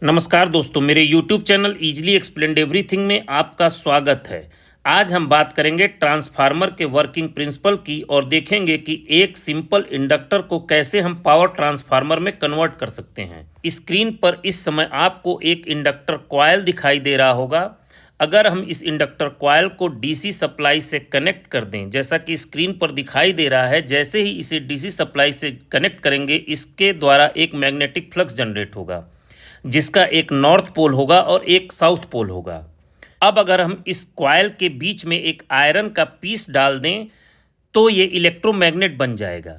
नमस्कार दोस्तों, मेरे YouTube channel easily explained everything में आपका स्वागत है। आज हम बात करेंगे ट्रांसफार्मर के वर्किंग प्रिंसिपल की और देखेंगे कि एक सिंपल इंडक्टर को कैसे हम पावर ट्रांसफार्मर में कन्वर्ट कर सकते हैं। स्क्रीन पर इस समय आपको एक इंडक्टर कॉइल दिखाई दे रहा होगा। अगर हम इस इंडक्टर कॉइल को डीसी सप्लाई से कनेक्ट कर दें, जैसा कि स्क्रीन पर दिखाई दे रहा है, जैसे ही इसे डीसी सप्लाई से कनेक्ट करेंगे इसके द्वारा एक मैग्नेटिक फ्लक्स जनरेट होगा, जिसका एक नॉर्थ पोल होगा और एक साउथ पोल होगा। अब अगर हम इस कॉइल के बीच में एक आयरन का पीस डाल दें तो ये इलेक्ट्रोमैग्नेट बन जाएगा।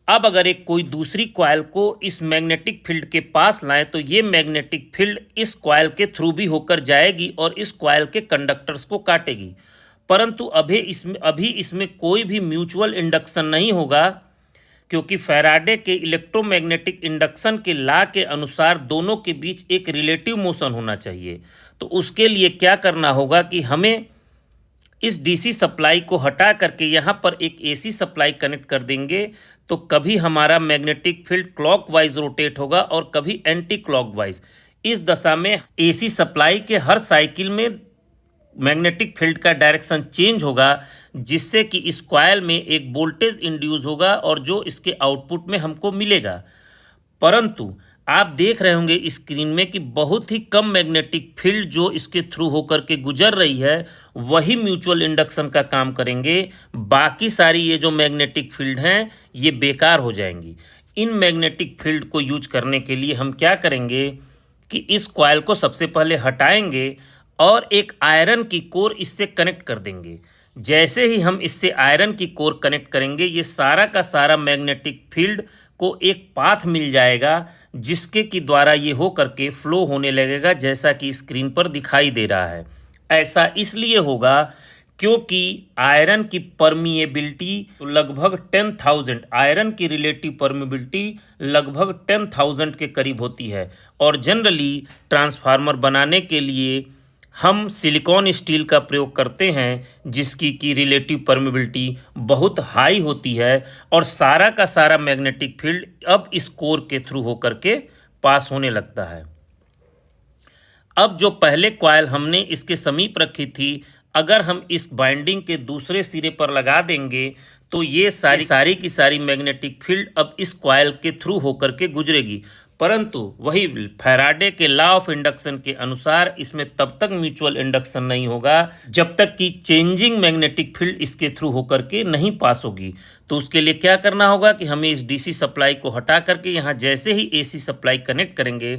अब अगर एक कोई दूसरी कॉइल को इस मैग्नेटिक फील्ड के पास लाएं तो ये मैग्नेटिक फील्ड इस कॉइल के थ्रू भी होकर जाएगी और इस कॉइल के कंडक्टर्स को काटेगी। परंतु अभी इसमें कोई भी म्यूचुअल इंडक्शन नहीं होगा, क्योंकि फैराडे के इलेक्ट्रोमैग्नेटिक इंडक्शन के लॉ के अनुसार दोनों के बीच एक रिलेटिव मोशन होना चाहिए। तो उसके लिए क्या करना होगा कि हमें इस डीसी सप्लाई को हटा करके यहाँ पर एक एसी सप्लाई कनेक्ट कर देंगे, तो कभी हमारा मैग्नेटिक फील्ड क्लॉकवाइज रोटेट होगा और कभी एंटी क्लॉकवाइज। इस दशा में एसी सप्लाई के हर साइकिल में मैग्नेटिक फील्ड का डायरेक्शन चेंज होगा, जिससे कि इस कॉइल में एक वोल्टेज इंड्यूस होगा और जो इसके आउटपुट में हमको मिलेगा। परंतु आप देख रहे होंगे स्क्रीन में कि बहुत ही कम मैग्नेटिक फील्ड जो इसके थ्रू होकर के गुजर रही है वही म्यूचुअल इंडक्शन का काम करेंगे। बाकी सारी ये जो मैग्नेटिक फील्ड हैं ये बेकार हो जाएंगी। इन मैग्नेटिक फील्ड को यूज करने के लिए हम क्या करेंगे कि इस कॉइल को सबसे पहले हटाएंगे और एक आयरन की कोर इससे कनेक्ट कर देंगे। जैसे ही हम इससे आयरन की कोर कनेक्ट करेंगे ये सारा का सारा मैग्नेटिक फील्ड को एक पाथ मिल जाएगा, जिसके की द्वारा ये हो करके फ्लो होने लगेगा, जैसा कि स्क्रीन पर दिखाई दे रहा है। ऐसा इसलिए होगा क्योंकि आयरन की परमिएबिलिटी लगभग 10,000, आयरन की रिलेटिव परमिएबिलिटी लगभग 10,000 के करीब होती है। और जनरली ट्रांसफार्मर बनाने के लिए हम सिलिकॉन स्टील का प्रयोग करते हैं, जिसकी की रिलेटिव परमिएबिलिटी बहुत हाई होती है और सारा का सारा मैग्नेटिक फील्ड अब इस कोर के थ्रू होकर के पास होने लगता है। अब जो पहले कॉइल हमने इसके समीप रखी थी, अगर हम इस बाइंडिंग के दूसरे सिरे पर लगा देंगे तो ये सारी की सारी मैग्नेटिक फील्ड अब इस कॉइल के थ्रू होकर के गुजरेगी। परंतु वही फैराडे के लॉ ऑफ इंडक्शन के अनुसार इसमें तब तक म्यूचुअल इंडक्शन नहीं होगा जब तक कि चेंजिंग मैग्नेटिक फील्ड इसके थ्रू होकर के नहीं पास होगी। तो उसके लिए क्या करना होगा कि हमें इस डीसी सप्लाई को हटा करके यहाँ जैसे ही एसी सप्लाई कनेक्ट करेंगे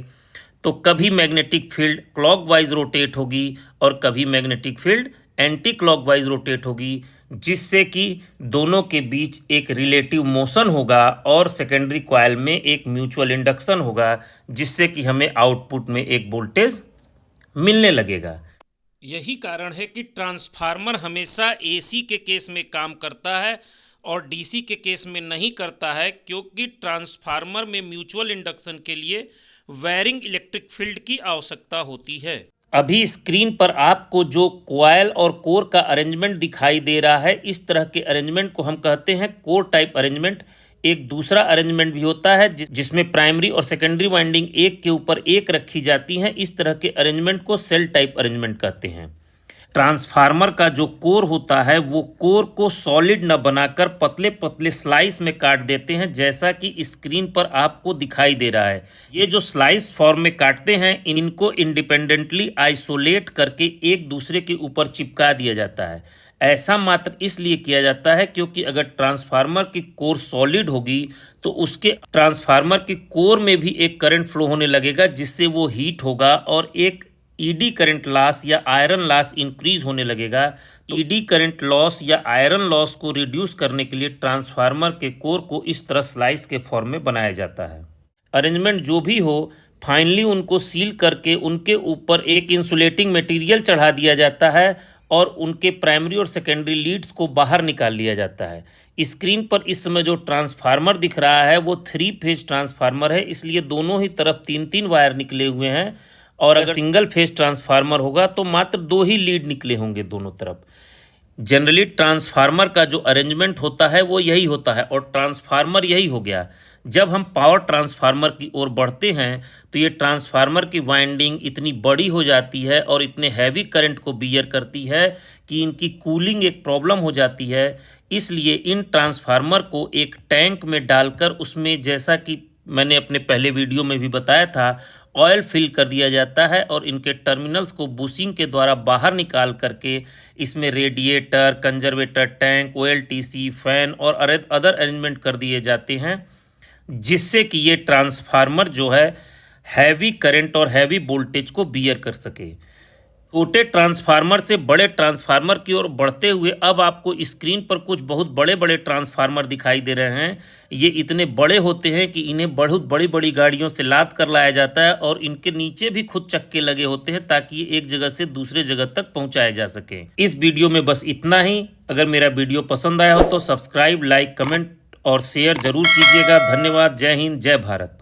तो कभी मैग्नेटिक फील्ड क्लॉकवाइज रोटेट होगी और कभी magnetic field anti clockwise rotate होगी, जिससे कि दोनों के बीच एक रिलेटिव मोशन होगा और सेकेंडरी कॉइल में एक म्यूचुअल इंडक्शन होगा, जिससे कि हमें आउटपुट में एक वोल्टेज मिलने लगेगा। यही कारण है कि ट्रांसफार्मर हमेशा एसी के केस में काम करता है और डीसी के केस में नहीं करता है, क्योंकि ट्रांसफार्मर में म्यूचुअल इंडक्शन के लिए वायरिंग इलेक्ट्रिक फील्ड की आवश्यकता होती है। अभी स्क्रीन पर आपको जो कॉइल और कोर का अरेंजमेंट दिखाई दे रहा है, इस तरह के अरेंजमेंट को हम कहते हैं कोर टाइप अरेंजमेंट। एक दूसरा अरेंजमेंट भी होता है जिसमें प्राइमरी और सेकेंडरी वाइंडिंग एक के ऊपर एक रखी जाती हैं। इस तरह के अरेंजमेंट को सेल टाइप अरेंजमेंट कहते हैं। ट्रांसफार्मर का जो कोर होता है वो कोर को सॉलिड न बनाकर पतले पतले स्लाइस में काट देते हैं, जैसा कि स्क्रीन पर आपको दिखाई दे रहा है। ये जो स्लाइस फॉर्म में काटते हैं इनको इंडिपेंडेंटली आइसोलेट करके एक दूसरे के ऊपर चिपका दिया जाता है। ऐसा मात्र इसलिए किया जाता है क्योंकि अगर ट्रांसफार्मर की कोर सॉलिड होगी तो उसके ट्रांसफार्मर की कोर में भी एक करंट फ्लो होने लगेगा, जिससे वो हीट होगा और एक ईडी करंट लॉस या आयरन लॉस इंक्रीज होने लगेगा। ईडी करंट लॉस या आयरन लॉस को रिड्यूस करने के लिए ट्रांसफार्मर के कोर को इस तरह स्लाइस के फॉर्म में बनाया जाता है। अरेंजमेंट जो भी हो, फाइनली उनको सील करके उनके ऊपर एक इंसुलेटिंग मटेरियल चढ़ा दिया जाता है और उनके प्राइमरी और सेकेंडरी लीड्स को बाहर निकाल लिया जाता है। स्क्रीन पर इस समय जो ट्रांसफार्मर दिख रहा है वो 3 फेज ट्रांसफार्मर है, इसलिए दोनों ही तरफ 3-3 वायर निकले हुए हैं। और अगर सिंगल फेज ट्रांसफार्मर होगा तो मात्र 2 ही लीड निकले होंगे दोनों तरफ। जनरली ट्रांसफार्मर का जो अरेंजमेंट होता है वो यही होता है और ट्रांसफार्मर यही हो गया। जब हम पावर ट्रांसफार्मर की ओर बढ़ते हैं तो ये ट्रांसफार्मर की वाइंडिंग इतनी बड़ी हो जाती है और इतने हैवी करंट को बियर करती है कि इनकी कूलिंग एक प्रॉब्लम हो जाती है। इसलिए इन ट्रांसफार्मर को एक टैंक में डालकर उसमें, जैसा कि मैंने अपने पहले वीडियो में भी बताया था, ऑयल फिल कर दिया जाता है और इनके टर्मिनल्स को बुशिंग के द्वारा बाहर निकाल करके इसमें radiator, conservator tank, OLTC, fan और अदर अरेंजमेंट कर दिए जाते हैं, जिससे कि ये ट्रांसफार्मर जो है हैवी करंट और हैवी वोल्टेज को बियर कर सके। छोटे ट्रांसफार्मर से बड़े ट्रांसफार्मर की ओर बढ़ते हुए अब आपको स्क्रीन पर कुछ बहुत बड़े बड़े ट्रांसफार्मर दिखाई दे रहे हैं। ये इतने बड़े होते हैं कि इन्हें बहुत बड़ी बड़ी गाड़ियों से लाद कर लाया जाता है और इनके नीचे भी खुद चक्के लगे होते हैं ताकि ये एक जगह से दूसरे जगह तक पहुंचाए जा सके। इस वीडियो में बस इतना ही। अगर मेरा वीडियो पसंद आया हो तो सब्सक्राइब, लाइक, कमेंट और शेयर जरूर कीजिएगा। धन्यवाद। जय हिंद, जय भारत।